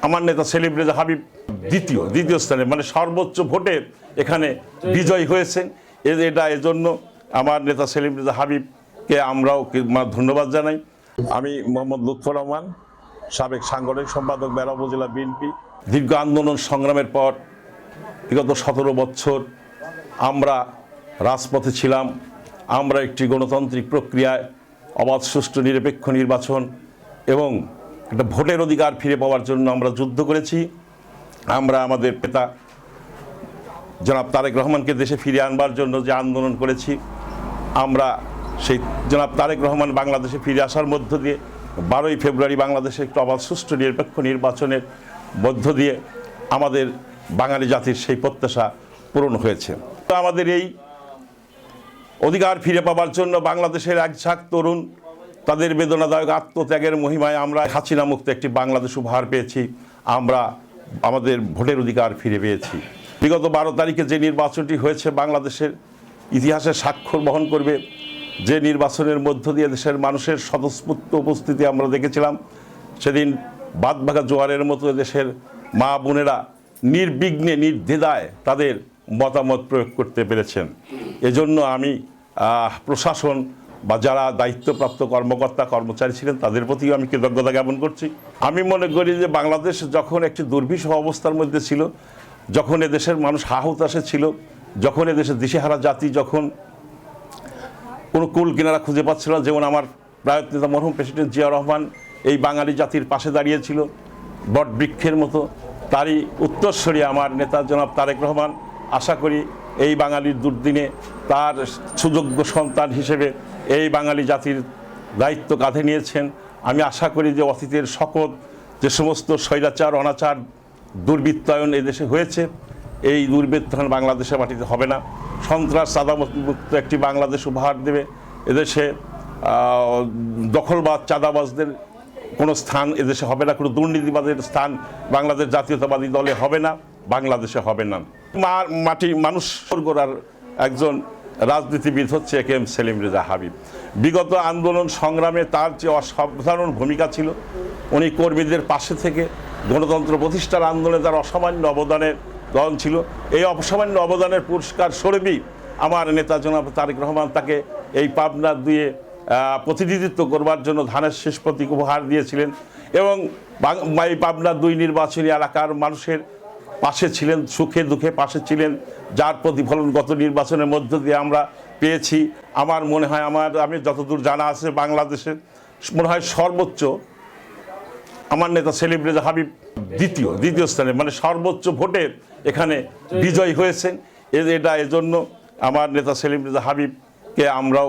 আমার নেতা সেলিম রেজা হাবিব দ্বিতীয় স্থানে, মানে সর্বোচ্চ ভোটে এখানে বিজয়ী হয়েছেন। এটা এজন্য আমার নেতা সেলিম রেজা হাবিবকে আমরাও ধন্যবাদ জানাই। আমি মোহাম্মদ লুৎফর রহমান, সাবেক সাংগঠনিক সম্পাদক বেড়া উপজেলা বিএনপি। দীর্ঘ আন্দোলন সংগ্রামের পর বিগত 17 বছর আমরা রাজপথে ছিলাম। আমরা একটি গণতান্ত্রিক প্রক্রিয়ায় অবাধ, সুষ্ঠু, নিরপেক্ষ নির্বাচন এবং একটা ভোটের অধিকার ফিরে পাওয়ার জন্য আমরা যুদ্ধ করেছি। আমরা আমাদের নেতা জনাব তারেক রহমানকে দেশে ফিরে আনবার জন্য যে আন্দোলন করেছি, আমরা সেই জনাব তারেক রহমান বাংলাদেশে ফিরে আসার মধ্য দিয়ে 12ই ফেব্রুয়ারি বাংলাদেশে একটু অবাধ, সুষ্ঠু, নিরপেক্ষ নির্বাচনের মধ্য দিয়ে আমাদের বাঙালি জাতির সেই প্রত্যাশা পূরণ হয়েছে। আমাদের এই অধিকার ফিরে পাওয়ার জন্য বাংলাদেশের এক ঝাঁক তরুণ তাদের বেদনাদায়ক আত্মত্যাগের মহিমায় আমরা হাসিনা মুক্ত একটি বাংলাদেশ উপহার পেয়েছি। আমরা আমাদের ভোটের অধিকার ফিরে পেয়েছি। বিগত 12 তারিখে যে নির্বাচনটি হয়েছে বাংলাদেশের ইতিহাসে স্বাক্ষর বহন করবে, যে নির্বাচনের মধ্য দিয়ে দেশের মানুষের স্বতঃস্ফূর্ত উপস্থিতি আমরা দেখেছিলাম। সেদিন বাদবাঘা জোয়ারের মতো দেশের মা বোনেরা নির্বিঘ্নে, নির্দ্বিধায় তাদের মতামত প্রয়োগ করতে পেরেছেন। এজন্য আমি প্রশাসন বা যারা দায়িত্বপ্রাপ্ত কর্মকর্তা কর্মচারী ছিলেন তাদের প্রতিও আমি কৃতজ্ঞতা জ্ঞাপন করছি। আমি মনে করি যে বাংলাদেশ যখন একটি দুর্বিষহ অবস্থার মধ্যে ছিল, যখন এদেশের মানুষ হাহুতাশে ছিল, যখন এদেশের দিশেহারা জাতি যখন কোনো কুল কিনারা খুঁজে পাচ্ছিল না, যেমন আমার প্রয়াত নেতা মরহুম প্রেসিডেন্ট জিয়া রহমান এই বাঙালি জাতির পাশে দাঁড়িয়েছিল বটবৃক্ষের মতো, তারই উত্তরসূরি আমার নেতা জনাব তারেক রহমান। আশা করি এই বাঙালির দুর্দিনে তার সুযোগ্য সন্তান হিসেবে এই বাঙালি জাতির দায়িত্ব কাঁধে নিয়েছেন। আমি আশা করি যে অতীতের সকল যে সমস্ত স্বৈরাচার, অনাচার, দুর্বৃত্তায়ন এদেশে হয়েছে, এই দুর্বৃত্তায়ন বাংলাদেশের মাটিতে হবে না। সন্ত্রাস, চাঁদামুক্ত একটি বাংলাদেশ উপহার দেবে। এদেশে দখলবাদ, চাঁদাবাজদের কোনো স্থান এদেশে হবে না, কোনো দুর্নীতিবাদের স্থান বাংলাদেশ জাতীয়তাবাদী দলে হবে না, বাংলাদেশে হবে না। মানুষ গড়ার একজন রাজনীতিবিদ হচ্ছে এ কে এম সেলিম রেজা হাবিব। বিগত আন্দোলন সংগ্রামে তার যে অসাধারণ ভূমিকা ছিল, উনি কর্মীদের পাশে থেকে গণতন্ত্র প্রতিষ্ঠার আন্দোলনে তার অসামান্য অবদানের দল ছিল। এই অসামান্য অবদানের পুরস্কার স্বরূপই আমার নেতা জনাব তারেক রহমান তাকে এই পাবনা 2-এ প্রতিনিধিত্ব করবার জন্য ধানের শেষ প্রতীক উপহার দিয়েছিলেন এবং এই পাবনা 2 নির্বাচনী এলাকার মানুষের পাশে ছিলেন, সুখে দুঃখে পাশে ছিলেন, যার প্রতিফলন গত নির্বাচনের মধ্য দিয়ে আমরা পেয়েছি। আমার মনে হয়, আমি যতদূর জানা আছে, বাংলাদেশে মনে হয় সর্বোচ্চ আমার নেতা সেলিম রেজা হাবিব দ্বিতীয় স্থানে, মানে সর্বোচ্চ ভোটে এখানে বিজয়ী হয়েছেন। এটা এজন্য আমার নেতা সেলিম রেজা হাবিবকে আমরাও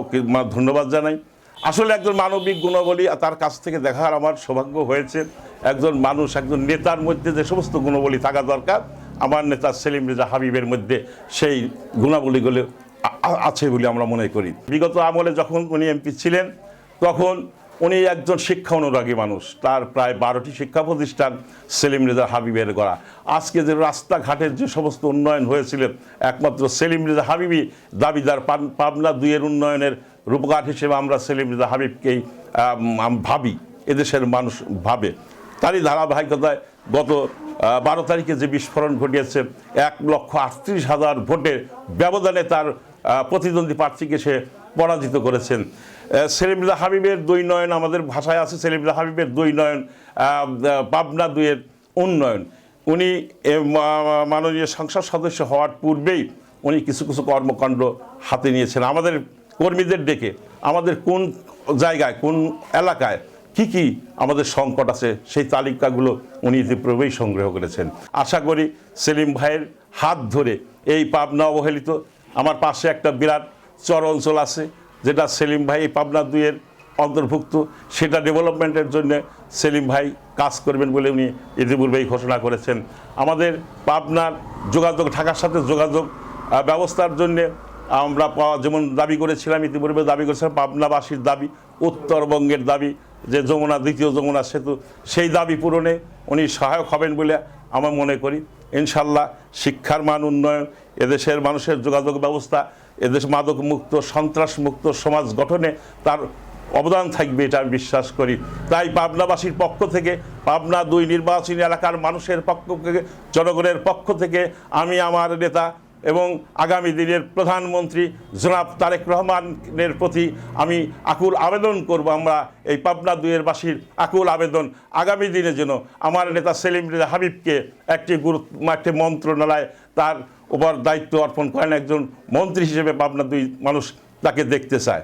ধন্যবাদ জানাই। আসলে একজন মানবিক গুণাবলী তার কাছ থেকে দেখার আমার সৌভাগ্য হয়েছে। একজন মানুষ, একজন নেতার মধ্যে যে সমস্ত গুণাবলী থাকা দরকার, আমার নেতা সেলিম রেজা হাবিবের মধ্যে সেই গুণাবলীগুলো আছে বলে আমরা মনে করি। বিগত আমলে যখন উনি এমপি ছিলেন তখন উনি একজন শিক্ষা অনুরাগী মানুষ। তার প্রায় 12টি শিক্ষা প্রতিষ্ঠান সেলিম রেজা হাবিবের গড়া। আজকে যে রাস্তাঘাটের যে সমস্ত উন্নয়ন হয়েছিলেন, একমাত্র সেলিম রেজা হাবিবই দাবিদার। পাবনা 2-এর উন্নয়নের রূপকার হিসেবে আমরা সেলিম রেজা হাবিবকেই ভাবি, এদেশের মানুষ ভাবে। তারই ধারাবাহিকতায় গত 12 তারিখে যে বিস্ফোরণ ঘটিয়েছে, 1,38,000 ভোটের ব্যবধানে তার প্রতিদ্বন্দ্বী প্রার্থীকে সে পরাজিত করেছেন। সেলিম রেজা হাবিবের 2 নয়ন, আমাদের ভাষায় আছে সেলিম রেজা হাবিবের 2 নয়ন, পাবনা 2-এর উন্নয়ন। উনি মাননীয় সংসদ সদস্য হওয়ার পূর্বেই উনি কিছু কর্মকাণ্ড হাতে নিয়েছেন। আমাদের কর্মীদের ডেকে আমাদের কোন জায়গায়, কোন এলাকায় কি আমাদের সংকট আছে, সেই তালিকাগুলো উনি ইতিপূর্বেই সংগ্রহ করেছেন। আশা করি সেলিম ভাইয়ের হাত ধরে এই পাবনা অবহেলিত, আমার পাশে একটা বিরাট চর অঞ্চল আছে যেটা সেলিম ভাই এই পাবনা 2-এর অন্তর্ভুক্ত, সেটা ডেভেলপমেন্টের জন্য সেলিম ভাই কাজ করবেন বলে উনি ইতিপূর্বেই ঘোষণা করেছেন। আমাদের পাবনার যোগাযোগ, ঢাকার সাথে যোগাযোগ ব্যবস্থার জন্যে আমরা যেমন দাবি করেছিলাম, ইতিপূর্বে দাবি করেছিলাম, পাবনাবাসীর দাবি, উত্তরবঙ্গের দাবি যে যমুনা, 2য় যমুনা সেতু, সেই দাবি পূরণে উনি সহায়ক হবেন বলে আমার মনে করি। ইনশাল্লাহ শিক্ষার মান উন্নয়ন, এদেশের মানুষের যোগাযোগ ব্যবস্থা, এদেশ মাদক মুক্ত, সন্ত্রাস মুক্ত সমাজ গঠনে তার অবদান থাকবে, এটা আমি বিশ্বাস করি। তাই পাবনাবাসীর পক্ষ থেকে, পাবনা 2 নির্বাচনী এলাকার মানুষের পক্ষ থেকে, জনগণের পক্ষ থেকে আমি আমার নেতা এবং আগামী দিনের প্রধানমন্ত্রী জনাব তারেক রহমানের প্রতি আমি আকুল আবেদন করব। আমরা এই পাবনা 2-এর বাসীর আকুল আবেদন, আগামী দিনে যেন আমার নেতা সেলিম রেজা হাবিবকে একটি মন্ত্রণালয় তার উপর দায়িত্ব অর্পণ করেন। একজন মন্ত্রী হিসেবে পাবনা 2 মানুষ তাকে দেখতে চায়।